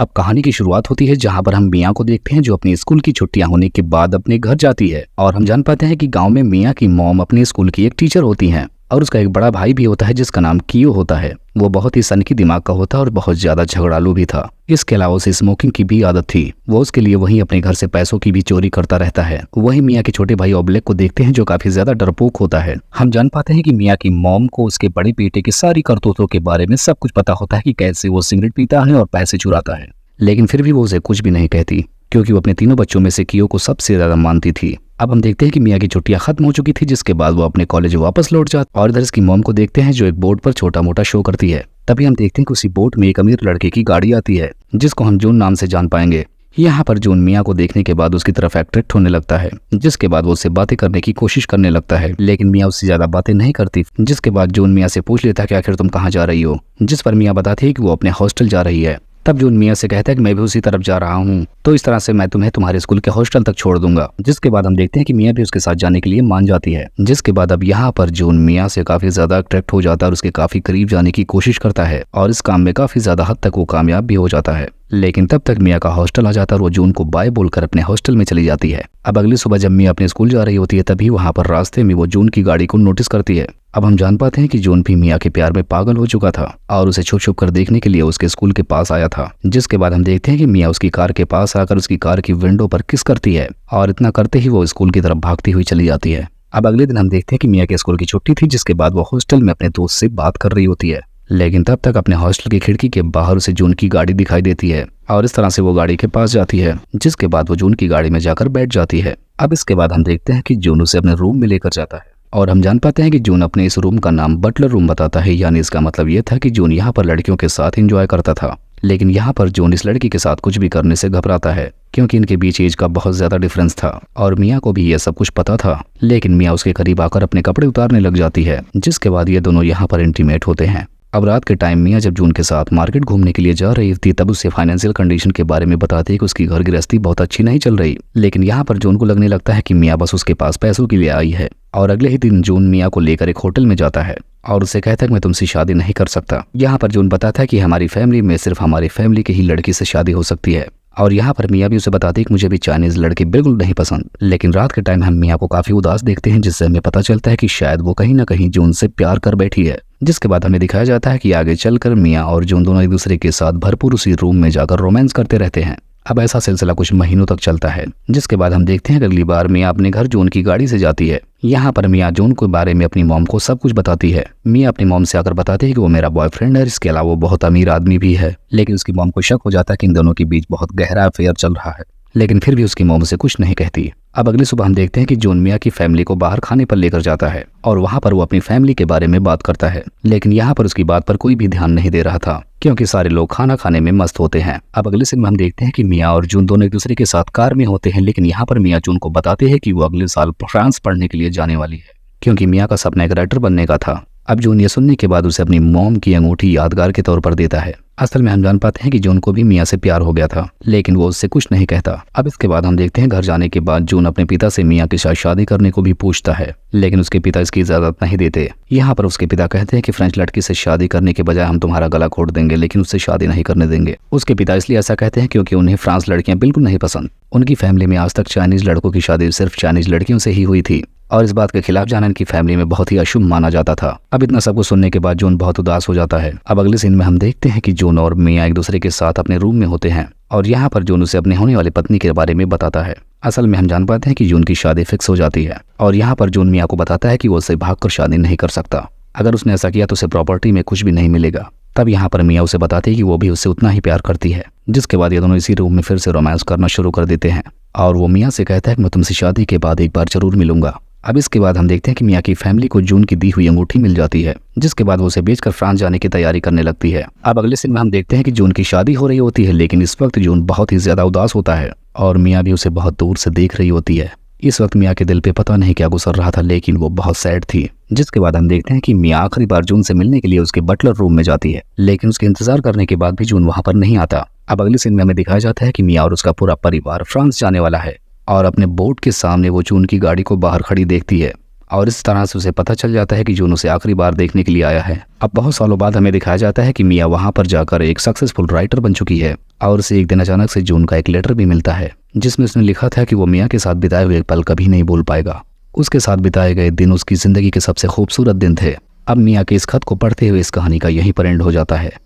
अब कहानी की शुरुआत होती है जहां पर हम मियाँ को देखते हैं जो अपनी स्कूल की छुट्टियां होने के बाद अपने घर जाती है और हम जान पाते हैं कि गांव में मियाँ की मॉम अपने स्कूल की एक टीचर होती हैं और उसका एक बड़ा भाई भी होता है जिसका नाम कियो होता है। वो बहुत ही सनकी दिमाग का होता है और बहुत ज्यादा झगड़ालू भी था। इसके अलावा उसे स्मोकिंग की भी आदत थी। वो उसके लिए वहीं अपने घर से पैसों की भी चोरी करता रहता है। वहीं मियाँ के छोटे भाई ओब्लेक को देखते हैं जो काफी ज्यादा डरपोक होता है। हम जान पाते हैं कि मियाँ की मॉम को उसके बड़े बेटे की सारी करतूतों के बारे में सब कुछ पता होता है कि कैसे वो सिगरेट पीता है और पैसे चुराता है, लेकिन फिर भी वो उसे कुछ भी नहीं कहती क्योंकि वो अपने तीनों बच्चों में से कियो को सबसे ज्यादा मानती थी। अब हम देखते हैं कि मियाँ की छुट्टियां खत्म हो चुकी थी जिसके बाद वो अपने कॉलेज वापस लौट जाती और इधर इसकी मॉम को देखते हैं जो एक बोर्ड पर छोटा मोटा शो करती है। तभी हम देखते हैं कि उसी बोर्ड में एक अमीर लड़के की गाड़ी आती है जिसको हम जून नाम से जान पाएंगे। यहाँ पर जून मियाँ को देखने के बाद उसकी तरफ अट्रैक्ट होने लगता है, जिसके बाद वो उससे बातें करने की कोशिश करने लगता है, लेकिन मियाँ उससे ज्यादा बातें नहीं करती। जिसके बाद जून मियाँ से पूछ लेता है कि आखिर तुम कहाँ जा रही हो, जिस पर मियाँ बताती है कि वो अपने हॉस्टल जा रही है। तब जून मियाँ से कहता है कि मैं भी उसी तरफ जा रहा हूँ, तो इस तरह से मैं तुम्हें तुम्हारे स्कूल के हॉस्टल तक छोड़ दूंगा। जिसके बाद हम देखते हैं कि मियाँ भी उसके साथ जाने के लिए मान जाती है। जिसके बाद अब यहाँ पर जून मियाँ से काफी ज्यादा अट्रैक्ट हो जाता है और उसके काफी करीब जाने की कोशिश करता है और इस काम में काफी ज्यादा हद तक वो कामयाब भी हो जाता है। लेकिन तब तक मियाँ का हॉस्टल आ जाता है और वो जून को बाय बोलकर अपने हॉस्टल में चली जाती है। अब अगली सुबह जब मियाँ अपने स्कूल जा रही होती है तभी वहाँ पर रास्ते में वो जून की गाड़ी को नोटिस करती है। अब हम जान पाते हैं कि जून भी मियाँ के प्यार में पागल हो चुका था और उसे छुप छुप कर देखने के लिए उसके स्कूल के पास आया था। जिसके बाद हम देखते हैं कि मियाँ उसकी कार के पास आकर उसकी कार की विंडो पर किस करती है और इतना करते ही वो स्कूल की तरफ भागती हुई चली जाती है। अब अगले दिन हम देखते हैं कि मियाँ के स्कूल की छुट्टी थी, जिसके बाद वो हॉस्टल में अपने दोस्त से बात कर रही होती है, लेकिन तब तक अपने हॉस्टल की खिड़की के बाहर उसे जून की गाड़ी दिखाई देती है और इस तरह से वो गाड़ी के पास जाती है। जिसके बाद वो जून की गाड़ी में जाकर बैठ जाती है। अब इसके बाद हम देखते हैं कि जून उसे अपने रूम में लेकर जाता है और हम जान पाते हैं कि जून अपने इस रूम का नाम बटलर रूम बताता है, यानी इसका मतलब ये था कि जून यहाँ पर लड़कियों के साथ एंजॉय करता था। लेकिन यहाँ पर जून इस लड़की के साथ कुछ भी करने से घबराता है क्योंकि इनके बीच एज का बहुत ज्यादा डिफरेंस था और मियाँ को भी यह सब कुछ पता था। लेकिन मियाँ उसके करीब आकर अपने कपड़े उतारने लग जाती है, जिसके बाद ये दोनों यहाँ पर इंटीमेट होते हैं। अब रात के टाइम मियाँ जब जून के साथ मार्केट घूमने के लिए जा रही थी तब उसे फाइनेंशियल कंडीशन के बारे में बताती है कि उसकी घर गृहस्थी बहुत अच्छी नहीं चल रही। लेकिन यहाँ पर जून को लगने लगता है कि मियाँ बस उसके पास पैसों के लिए आई है और अगले ही दिन जून मियाँ को लेकर एक होटल में जाता है और उसे कहता है कि मैं तुमसे शादी नहीं कर सकता। यहाँ पर जून बताता है कि हमारी फैमिली में सिर्फ हमारी फैमिली की ही लड़की से शादी हो सकती है और यहाँ पर मियाँ भी उसे बताती है कि मुझे भी चाइनीज लड़के बिल्कुल नहीं पसंद। लेकिन रात के टाइम हम मियाँ को काफी उदास देखते हैं, जिससे हमें पता चलता है कि शायद वो कहीं ना कहीं जून से प्यार कर बैठी है। जिसके बाद हमें दिखाया जाता है कि आगे चलकर मियाँ और जून दोनों एक दूसरे के साथ भरपूर उसी रूम में जाकर रोमांस करते रहते हैं। अब ऐसा सिलसिला कुछ महीनों तक चलता है। जिसके बाद हम देखते हैं कि अगली बार मियाँ अपने घर जून की गाड़ी से जाती है। यहाँ पर मियाँ जून के बारे में अपनी मॉम को सब कुछ बताती है। मियाँ अपनी मॉम से आकर बताती है कि वो मेरा बॉयफ्रेंड है, इसके अलावा वो बहुत अमीर आदमी भी है। लेकिन उसकी मॉम को शक हो जाता है कि इन दोनों के बीच बहुत गहरा अफेयर चल रहा है, लेकिन फिर भी उसकी मॉम से कुछ नहीं कहती। अब अगली सुबह हम देखते हैं कि जून मियाँ की फैमिली को बाहर खाने पर लेकर जाता है और वहाँ पर वो अपनी फैमिली के बारे में बात करता है, लेकिन यहाँ पर उसकी बात पर कोई भी ध्यान नहीं दे रहा था क्योंकि सारे लोग खाना खाने में मस्त होते हैं। अब अगले सीन में हम देखते हैं कि मियाँ और जून दोनों एक दूसरे के साथ कार में होते हैं, लेकिन यहाँ पर मियाँ जून को बताते हैं कि वो अगले साल फ्रांस पढ़ने के लिए जाने वाली है क्योंकि मियाँ का सपना एक राइटर बनने का था। अब जून ये सुनने के बाद उसे अपनी मॉम की अंगूठी यादगार के तौर पर देता है। असल में हम जान पाते हैं कि जून को भी मियाँ से प्यार हो गया था, लेकिन वो उससे कुछ नहीं कहता। अब इसके बाद हम देखते हैं घर जाने के बाद जून अपने पिता से मियाँ के साथ शादी करने को भी पूछता है, लेकिन उसके पिता इसकी इजाजत नहीं देते। यहाँ पर उसके पिता कहते हैं कि फ्रेंच लड़की से शादी करने के बजाय हम तुम्हारा गला घोट देंगे, लेकिन उससे शादी नहीं करने देंगे। उसके पिता इसलिए ऐसा कहते हैं क्योंकि उन्हें फ्रांस लड़कियां बिल्कुल नहीं पसंद। उनकी फैमिली में आज तक चाइनीज लड़कों की शादी सिर्फ चाइनीज लड़कियों से ही हुई थी और इस बात के खिलाफ जाना इनकी फैमिली में बहुत ही अशुभ माना जाता था। अब इतना सब कुछ सुनने के बाद जून बहुत उदास हो जाता है। अब अगले सीन में हम देखते हैं कि जून और मियाँ एक दूसरे के साथ अपने रूम में होते हैं और यहाँ पर जून उसे अपने होने वाली पत्नी के बारे में बताता है। असल में हम जान पाते हैं कि जून की शादी फिक्स हो जाती है और यहाँ पर जून मियाँ को बताता है कि वो उससे भागकर शादी नहीं कर सकता। अगर उसने ऐसा किया तो उसे प्रॉपर्टी में कुछ भी नहीं मिलेगा। तब यहाँ पर मियाँ उसे बताती है कि वो भी उससे उतना ही प्यार करती है। जिसके बाद ये दोनों इसी रूम में फिर से रोमांस करना शुरू कर देते हैं और वो मियाँ से कहता है कि मैं तुमसे शादी के बाद एक बार जरूर मिलूंगा। अब इसके बाद हम देखते हैं कि मियाँ की फैमिली को जून की दी हुई अंगूठी मिल जाती है, जिसके बाद वो उसे बेचकर फ्रांस जाने की तैयारी करने लगती है। अब अगले सीन में हम देखते हैं कि जून की शादी हो रही होती है, लेकिन इस वक्त जून बहुत ही ज्यादा उदास होता है और मियाँ भी उसे बहुत दूर से देख रही होती है। इस वक्त मियाँ के दिल पे पता नहीं क्या गुजर रहा था, लेकिन वो बहुत सैड थी। जिसके बाद हम देखते हैं कि मियाँ आखिरी बार जून से मिलने के लिए उसके बटलर रूम में जाती है, लेकिन उसके इंतजार करने के बाद भी जून वहां पर नहीं आता। अब अगले सीन में हमें दिखाया जाता है कि मियाँ और उसका पूरा परिवार फ्रांस जाने वाला है और अपने बोट के सामने वो जून की गाड़ी को बाहर खड़ी देखती है और इस तरह से उसे पता चल जाता है कि जून उसे आखिरी बार देखने के लिए आया है। अब बहुत सालों बाद हमें दिखाया जाता है कि मिया वहां पर जाकर एक सक्सेसफुल राइटर बन चुकी है और उसे एक दिन अचानक से जून का एक लेटर भी मिलता है जिसमें उसने लिखा था कि वो मिया के साथ बिताए हुए पल कभी नहीं भूल पाएगा। उसके साथ बिताए गए दिन उसकी जिंदगी के सबसे खूबसूरत दिन थे। अब मिया के इस खत को पढ़ते हुए इस कहानी का यहीं पर एंड हो जाता है।